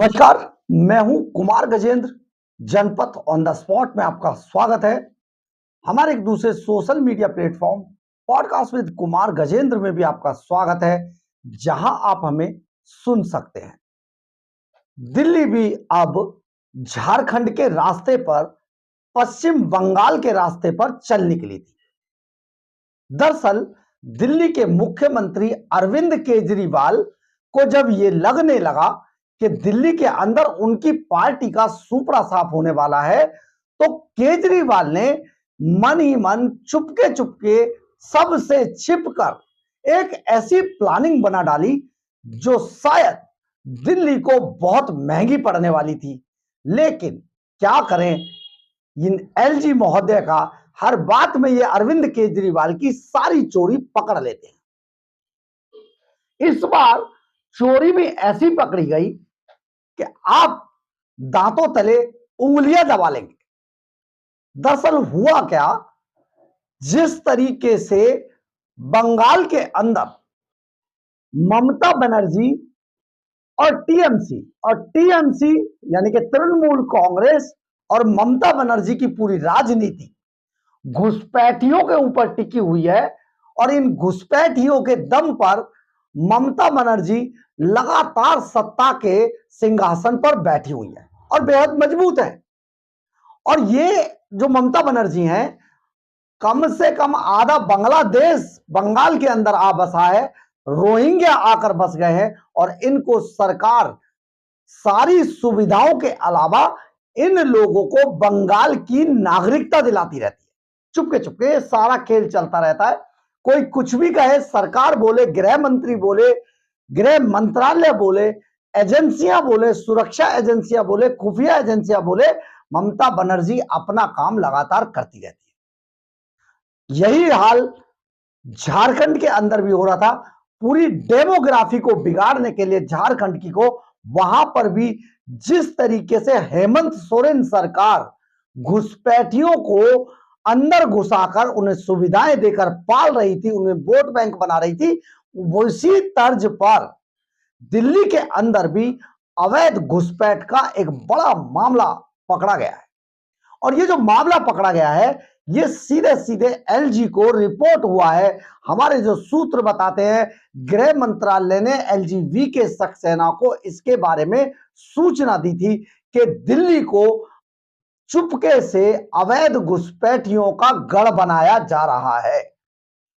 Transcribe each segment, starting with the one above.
नमस्कार। मैं हूं कुमार गजेंद्र। जनपथ ऑन द स्पॉट में आपका स्वागत है। हमारे एक दूसरे social media platform podcast with Kumar Gajendra में भी आपका स्वागत है, जहां आप हमें सुन सकते हैं। दिल्ली भी अब झारखंड के रास्ते पर, पश्चिम बंगाल के रास्ते पर चल निकली थी। दरअसल दिल्ली के मुख्यमंत्री अरविंद केजरीवाल को जब ये लगने लगा कि दिल्ली के अंदर उनकी पार्टी का सुपड़ा साफ होने वाला है, तो केजरीवाल ने मन ही मन चुपके चुपके सबसे छिपकर एक ऐसी प्लानिंग बना डाली जो शायद दिल्ली को बहुत महंगी पड़ने वाली थी। लेकिन क्या करें, इन एलजी महोदय का हर बात में ये अरविंद केजरीवाल की सारी चोरी पकड़ लेते हैं। इस बार चोरी भी ऐसी पकड़ी गई कि आप दांतों तले उंगलियां दबा लेंगे। दरअसल हुआ क्या, जिस तरीके से बंगाल के अंदर ममता बनर्जी और टीएमसी यानी कि तृणमूल कांग्रेस और ममता बनर्जी की पूरी राजनीति घुसपैठियों के ऊपर टिकी हुई है, और इन घुसपैठियों के दम पर ममता बनर्जी लगातार सत्ता के सिंहासन पर बैठी हुई है और बेहद मजबूत है। और ये जो ममता बनर्जी हैं, कम से कम आधा बांग्लादेश बंगाल के अंदर आ बसा है, रोहिंग्या आकर बस गए हैं, और इनको सरकार सारी सुविधाओं के अलावा इन लोगों को बंगाल की नागरिकता दिलाती रहती है। चुपके चुपके सारा खेल चलता रहता है। कोई कुछ भी कहे, सरकार बोले, गृह मंत्री बोले, गृह मंत्रालय बोले, एजेंसियां बोले, सुरक्षा एजेंसियां बोले, खुफिया एजेंसियां बोले, ममता बनर्जी अपना काम लगातार करती रहती है। यही हाल झारखंड के अंदर भी हो रहा था। पूरी डेमोग्राफी को बिगाड़ने के लिए झारखंड की को वहां पर भी जिस तरीके से हेमंत सोरेन सरकार घुसपैठियों को अंदर घुसाकर उन्हें सुविधाएं देकर पाल रही थी, उन्हें वोट बैंक बना रही थी, उसी तर्ज पर दिल्ली के अंदर भी अवैध घुसपैठ का एक बड़ा मामला पकड़ा गया है। और ये जो मामला पकड़ा गया है, ये सीधे सीधे एलजी को रिपोर्ट हुआ है। हमारे जो सूत्र बताते हैं, गृह मंत्रालय ने एलजी के सक्सेना को इसके बारे में सूचना दी थी कि दिल्ली को चुपके से अवैध घुसपैठियों का गढ़ बनाया जा रहा है।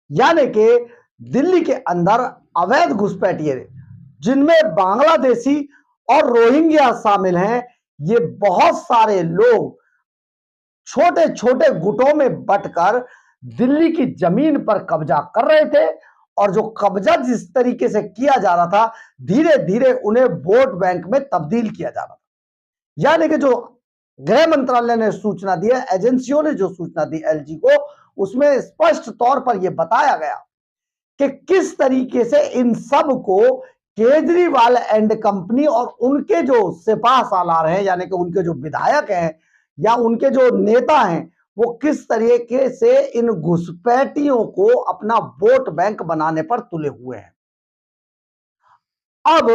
यानी कि दिल्ली के अंदर अवैध घुसपैठिए, जिनमें बांग्लादेशी और रोहिंग्या शामिल हैं, ये बहुत सारे लोग छोटे छोटे गुटों में बंटकर दिल्ली की जमीन पर कब्जा कर रहे थे, और जो कब्जा जिस तरीके से किया जा रहा था, धीरे धीरे उन्हें वोट बैंक में तब्दील किया जा रहा था। यानी कि जो गृह मंत्रालय ने सूचना दी है, एजेंसियों ने जो सूचना दी एलजी को, उसमें स्पष्ट तौर पर यह बताया गया कि किस तरीके से इन सब को केजरीवाल एंड कंपनी और उनके जो सिपाह सालार हैं, यानी कि उनके जो विधायक हैं या उनके जो नेता हैं, वो किस तरीके से इन घुसपैठियों को अपना वोट बैंक बनाने पर तुले हुए हैं। अब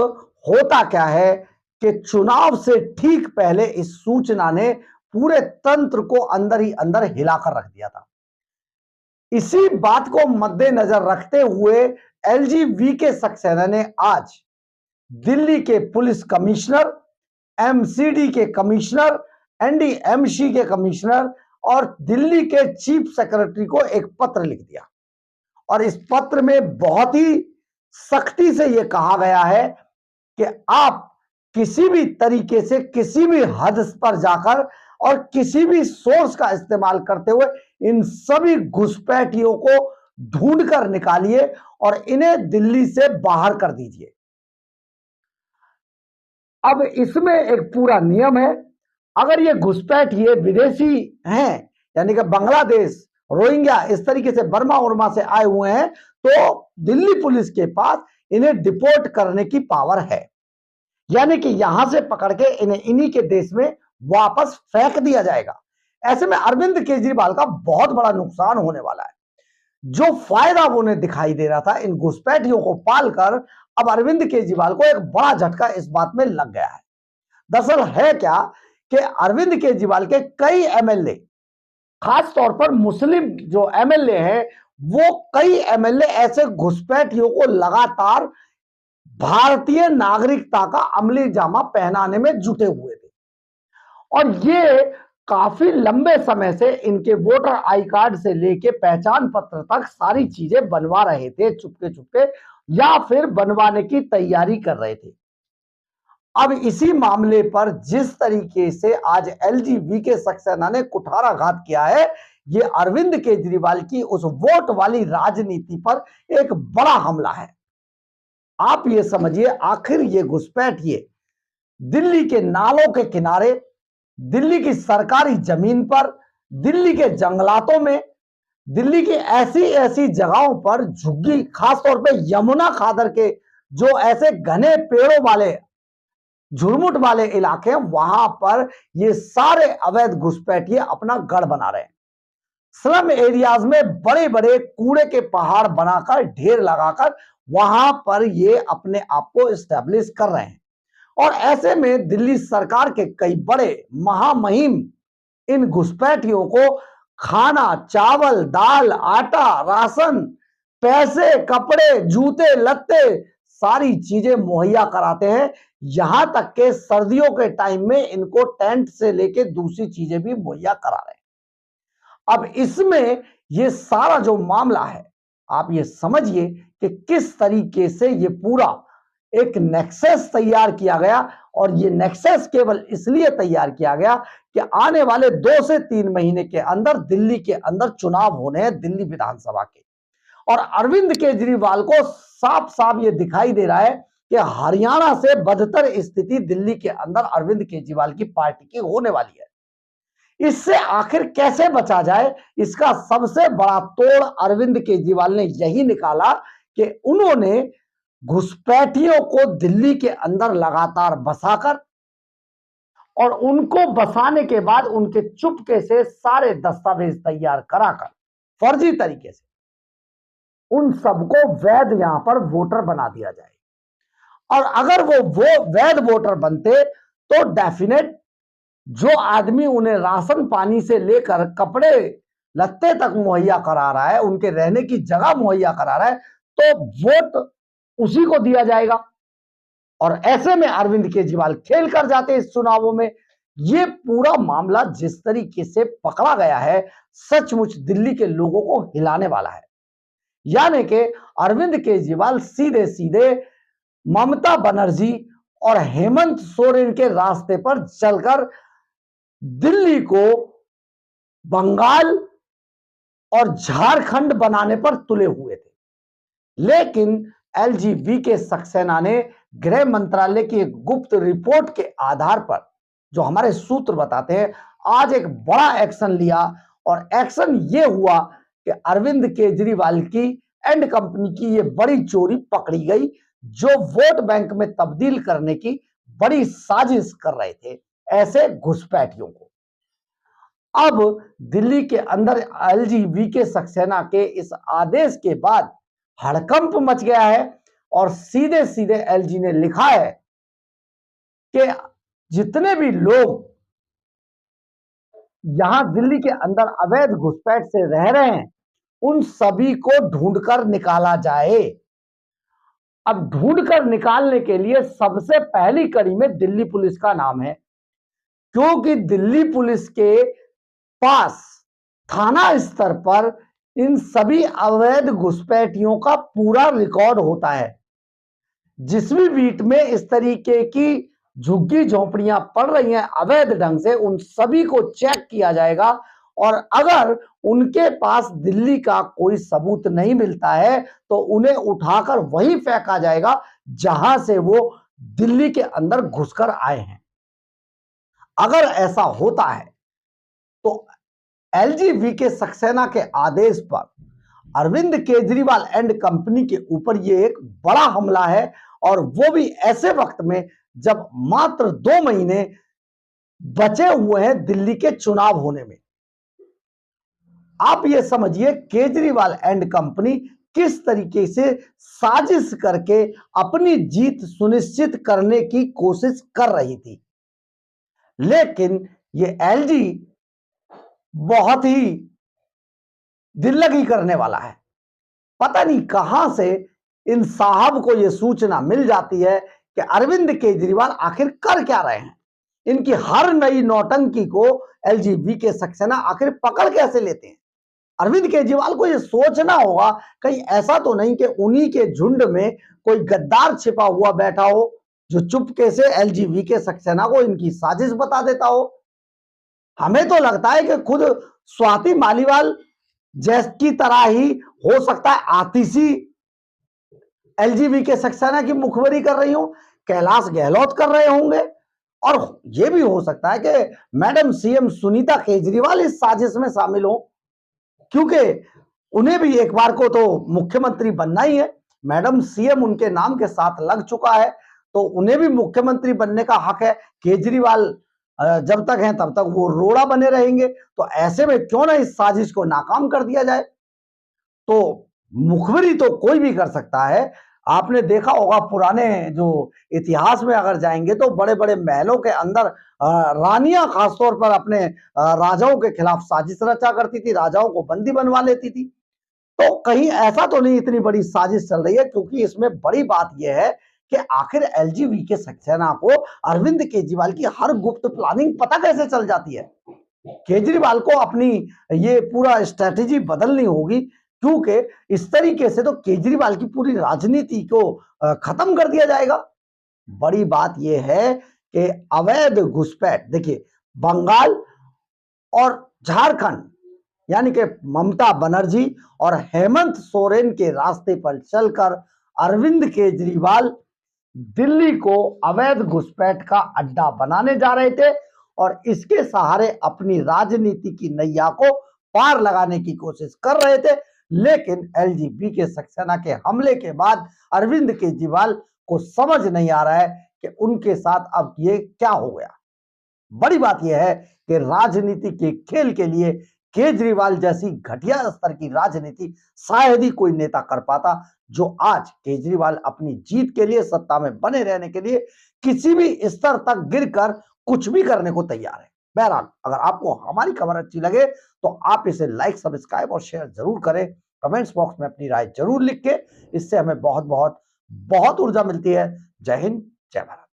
होता क्या है कि चुनाव से ठीक पहले इस सूचना ने पूरे तंत्र को अंदर ही अंदर हिलाकर रख दिया था। इसी बात को मद्देनजर रखते हुए एलजी के सक्सेना ने आज दिल्ली के पुलिस कमिश्नर, एमसीडी के कमिश्नर, एनडीएमसी के कमिश्नर और दिल्ली के चीफ सेक्रेटरी को एक पत्र लिख दिया। और इस पत्र में बहुत ही सख्ती से यह कहा गया है कि आप किसी भी तरीके से, किसी भी हद पर जाकर और किसी भी सोर्स का इस्तेमाल करते हुए इन सभी घुसपैठियों को ढूंढकर निकालिए और इन्हें दिल्ली से बाहर कर दीजिए। अब इसमें एक पूरा नियम है। अगर ये घुसपैठिए विदेशी हैं, यानी कि बांग्लादेश, रोहिंग्या, इस तरीके से बर्मा उर्मा से आए हुए हैं, तो दिल्ली पुलिस के पास इन्हें डिपोर्ट करने की पावर है। यानी कि यहां से पकड़ के इन्हें इन्हीं के देश में वापस फेंक दिया जाएगा। ऐसे में अरविंद केजरीवाल का बहुत बड़ा नुकसान होने वाला है। जो फायदा उन्हें दिखाई दे रहा था इन घुसपैठियों को पालकर, अब अरविंद केजरीवाल को एक बड़ा झटका इस बात में लग गया है। दरअसल है क्या कि अरविंद केजरीवाल के कई एमएलए, खास तौर पर मुस्लिम जो एमएलए हैं, वो कई एमएलए ऐसे घुसपैठियों को लगातार भारतीय नागरिकता का अमली जामा पहनाने में जुटे हुए थे। और ये काफी लंबे समय से इनके वोटर आई कार्ड से लेके पहचान पत्र तक सारी चीजें बनवा रहे थे चुपके चुपके, या फिर बनवाने की तैयारी कर रहे थे। अब इसी मामले पर जिस तरीके से आज एलजी के सक्सेना ने कुठाराघात किया है, ये अरविंद केजरीवाल की उस वोट वाली राजनीति पर एक बड़ा हमला है। आप ये समझिए, आखिर ये घुसपैठिए दिल्ली के नालों के किनारे, दिल्ली की सरकारी जमीन पर, दिल्ली के जंगलातों में, दिल्ली की ऐसी ऐसी जगहों पर झुग्गी, खासतौर पे यमुना खादर के जो ऐसे घने पेड़ों वाले झुरमुट वाले इलाके, वहां पर ये सारे अवैध घुसपैठिए अपना गढ़ बना रहे हैं। स्लम एरियाज में बड़े बड़े कूड़े के पहाड़ बनाकर, ढेर लगाकर वहां पर ये अपने आप को एस्टेब्लिश कर रहे हैं। और ऐसे में दिल्ली सरकार के कई बड़े महामहिम इन घुसपैठियों को खाना, चावल, दाल, आटा, राशन, पैसे, कपड़े, जूते, लत्ते, सारी चीजें मुहैया कराते हैं। यहां तक के सर्दियों के टाइम में इनको टेंट से लेके दूसरी चीजें भी मुहैया करा रहे हैं। अब इसमें ये सारा जो मामला है, आप ये समझिए कि किस तरीके से ये पूरा एक नेक्सस तैयार किया गया। और ये नेक्सस केवल इसलिए तैयार किया गया कि आने वाले 2 से 3 महीने के अंदर दिल्ली के अंदर चुनाव होने हैं, दिल्ली विधानसभा के। और अरविंद केजरीवाल को साफ साफ ये दिखाई दे रहा है कि हरियाणा से बदतर स्थिति दिल्ली के अंदर अरविंद केजरीवाल की पार्टी की होने वाली है। इससे आखिर कैसे बचा जाए, इसका सबसे बड़ा तोड़ अरविंद केजरीवाल ने यही निकाला कि उन्होंने घुसपैठियों को दिल्ली के अंदर लगातार बसाकर, और उनको बसाने के बाद उनके चुपके से सारे दस्तावेज तैयार कराकर फर्जी तरीके से उन सबको वैध यहां पर वोटर बना दिया जाए। और अगर वो वैध वोटर बनते तो डेफिनेट जो आदमी उन्हें राशन पानी से लेकर कपड़े लत्ते तक मुहैया करा रहा है, उनके रहने की जगह मुहैया करा रहा है, तो वोट उसी को दिया जाएगा। और ऐसे में अरविंद केजरीवाल खेल कर जाते इस चुनावों में। ये पूरा मामला जिस तरीके से पकड़ा गया है, सचमुच दिल्ली के लोगों को हिलाने वाला है। यानी कि अरविंद केजरीवाल सीधे सीधे ममता बनर्जी और हेमंत सोरेन के रास्ते पर चलकर दिल्ली को बंगाल और झारखंड बनाने पर तुले हुए थे। लेकिन एलजी सक्सेना ने गृह मंत्रालय की एक गुप्त रिपोर्ट के आधार पर, जो हमारे सूत्र बताते हैं, आज एक बड़ा एक्शन लिया। और एक्शन यह हुआ कि अरविंद केजरीवाल की एंड कंपनी की यह बड़ी चोरी पकड़ी गई, जो वोट बैंक में तब्दील करने की बड़ी साजिश कर रहे थे ऐसे घुसपैठियों को। अब दिल्ली के अंदर एलजी सक्सेना के इस आदेश के बाद हड़कंप मच गया है। और सीधे सीधे एलजी ने लिखा है कि जितने भी लोग यहां दिल्ली के अंदर अवैध घुसपैठ से रह रहे हैं, उन सभी को ढूंढकर निकाला जाए। अब ढूंढकर निकालने के लिए सबसे पहली कड़ी में दिल्ली पुलिस का नाम है, क्योंकि दिल्ली पुलिस के पास थाना स्तर पर इन सभी अवैध घुसपैठियों का पूरा रिकॉर्ड होता है। जिस भी बीट में इस तरीके की झुग्गी झोपड़ियां पड़ रही हैं अवैध ढंग से, उन सभी को चेक किया जाएगा। और अगर उनके पास दिल्ली का कोई सबूत नहीं मिलता है तो उन्हें उठाकर वहीं फेंका जाएगा जहां से वो दिल्ली के अंदर घुसकर आए हैं। अगर ऐसा होता है तो एलजी सक्सेना के आदेश पर अरविंद केजरीवाल एंड कंपनी के ऊपर यह एक बड़ा हमला है। और वो भी ऐसे वक्त में जब मात्र 2 महीने बचे हुए हैं दिल्ली के चुनाव होने में। आप ये समझिए केजरीवाल एंड कंपनी किस तरीके से साजिश करके अपनी जीत सुनिश्चित करने की कोशिश कर रही थी। लेकिन ये एलजी बहुत ही दिल लगी करने वाला है। पता नहीं कहां से इन साहब को यह सूचना मिल जाती है कि अरविंद केजरीवाल आखिर कर क्या रहे हैं। इनकी हर नई नौटंकी को एलजीबी सक्सेना आखिर पकड़ कैसे लेते हैं। अरविंद केजरीवाल को यह सोचना होगा कहीं ऐसा तो नहीं कि उन्हीं के झुंड में कोई गद्दार छिपा हुआ बैठा हो जो चुपके से एलजीबी सक्सेना को इनकी साजिश बता देता हो। हमें तो लगता है कि खुद स्वाति मालीवाल जैसी तरह ही हो सकता है आतिशी एलजीबी सक्सेना की मुखबरी कर रही हो, कैलाश गहलोत कर रहे होंगे, और यह भी हो सकता है कि मैडम सीएम सुनीता केजरीवाल इस साजिश में शामिल हो, क्योंकि उन्हें भी एक बार को तो मुख्यमंत्री बनना ही है। मैडम सीएम उनके नाम के साथ लग चुका है, तो उन्हें भी मुख्यमंत्री बनने का हक है। केजरीवाल जब तक हैं तब तक वो रोड़ा बने रहेंगे, तो ऐसे में क्यों ना इस साजिश को नाकाम कर दिया जाए। तो मुखबरी तो कोई भी कर सकता है। आपने देखा होगा पुराने जो इतिहास में अगर जाएंगे तो बड़े बड़े महलों के अंदर रानियां खासतौर पर अपने राजाओं के खिलाफ साजिश रचा करती थी, राजाओं को बंदी बनवा लेती थी। तो कहीं ऐसा तो नहीं इतनी बड़ी साजिश चल रही है, क्योंकि इसमें बड़ी बात यह है कि आखिर एलजीबी सक्सेना को अरविंद केजरीवाल की हर गुप्त प्लानिंग पता कैसे चल जाती है। केजरीवाल को अपनी ये पूरा स्ट्रेटेजी बदलनी होगी, क्योंकि इस तरीके से तो केजरीवाल की पूरी राजनीति को खत्म कर दिया जाएगा। बड़ी बात यह है कि अवैध घुसपैठ, देखिए बंगाल और झारखंड यानी कि ममता बनर्जी और हेमंत सोरेन के रास्ते पर चलकर अरविंद केजरीवाल दिल्ली को अवैध घुसपैठ का अड्डा बनाने जा रहे थे, और इसके सहारे अपनी राजनीति की नैया को पार लगाने की कोशिश कर रहे थे। लेकिन एलजीबी सक्सेना के हमले के बाद अरविंद केजरीवाल को समझ नहीं आ रहा है कि उनके साथ अब ये क्या हो गया। बड़ी बात यह है कि राजनीति के खेल के लिए केजरीवाल जैसी घटिया स्तर की राजनीति शायद ही कोई नेता कर पाता, जो आज केजरीवाल अपनी जीत के लिए, सत्ता में बने रहने के लिए किसी भी स्तर तक गिरकर कुछ भी करने को तैयार है। बहरहाल, अगर आपको हमारी खबर अच्छी लगे तो आप इसे लाइक, सब्सक्राइब और शेयर जरूर करें। कमेंट्स बॉक्स में अपनी राय जरूर लिख के, इससे हमें बहुत बहुत बहुत ऊर्जा मिलती है। जय हिंद, जय भारत।